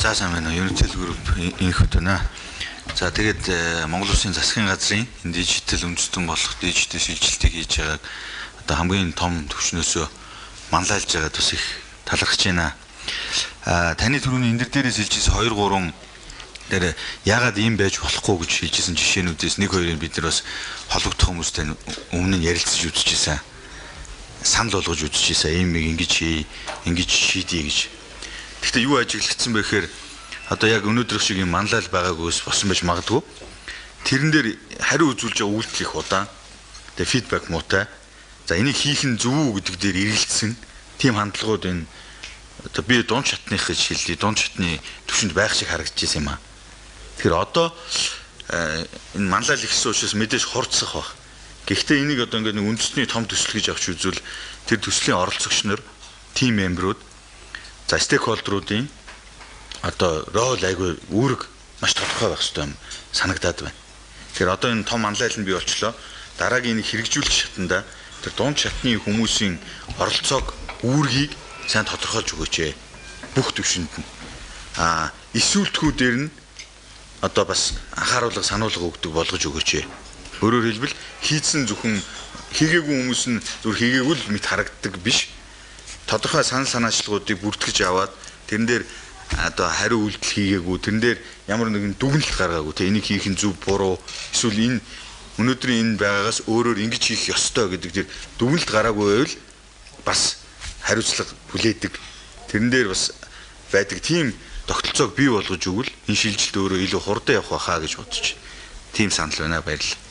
За сайн байна уу. Unitel Group инхт байна. За тэгээд Монгол Улсын засгийн газрын энэ дижитал үндэстэн болох дижитал шилжилтийг хийж байгааг одоо хамгийн том төвчнөөсөө манлайлж байгаад бас их талархаж байна. Таны түрүүний энэ дээрээс хэлжсэн 2 3 дээр яагаад ийм байж болохгүй гэж хэлжсэн жишээнүүдээс нэг хоёрыг бид нар бас холбогдох хүмүүстэй өмнө нь ярилцаж үзчихсэн. Санал болгож үзчихсэн. Ийм ингэж шийдье гэж. Гэхдээ юу ажиглагдсан бэ гэхээр одоо яг өнөөдрөх шиг юм манлайл байгаагүйс босон байж магадгүй. Тэрэн дээр хариу үзүүлж байгаа үйлдэл их удаан. Тэгээ фидбек муутай. За энийг хийх нь зөв үү гэдэг дээр эргэлцсэн. Тим хандлагууд энэ одоо би дунд шатных гэж хэллий. Дунд шатны төвшөнд байх шиг харагдаж байсан юм аа. Тэгэхээр одоо энэ манлайл ихсэн учраас мэдээж хурцсах баг. Гэхдээ энийг одоо ингээд нэг үндэсний том төсөл гэж авч үзвэл тэр төслийн оролцогч нар, тим мемберүүд, за стейкхолдеруудын одоо рол айгүй үүрэг маш тодорхой байх хэрэгтэй юм санагдаад байна. Тэгэхээр одоо энэ том манлайл нь бий болчлоо. Дараагийн нэг хэрэгжүүлэх шатанда тэр дунд шатны хүмүүсийн оролцоог, үүргийг сайн тодорхойлж өгөөч ээ. Бүх төвшөнд нь. Эсвэлтгүүдээр нь одоо бас анхааруулга, сануулга өгдөг болгож өгөөч ээ. Өөрөөр хэлбэл хийцэн зөвхөн хийгээгүй хүмүүс нь зөв хийгээгүй л мэт харагддаг биш. Тодорхой санал санаачлагуудыг бүртгэж аваад тэрэн дээр одоо хариу үйлдэл хийгээгүй, тэрэн дээр ямар нэгэн дүгнэлт гаргаагүй. Тэ энийг хийх нь зөв буруу эсвэл энэ өнөөдрийн энэ байгаагаас өөрөөр ингэж хийх ёстой гэдэг тэр дүгнэлт гараагүй байвал бас хариуцлага хүлээдэг. Тэрэн дээр бас байдаг тийм тогтолцоог бий болгож өгвөл энэ шилжилт өөрөө илүү хурдан явах байхаа гэж бодож байна. Тийм санал байна. Баярлалаа.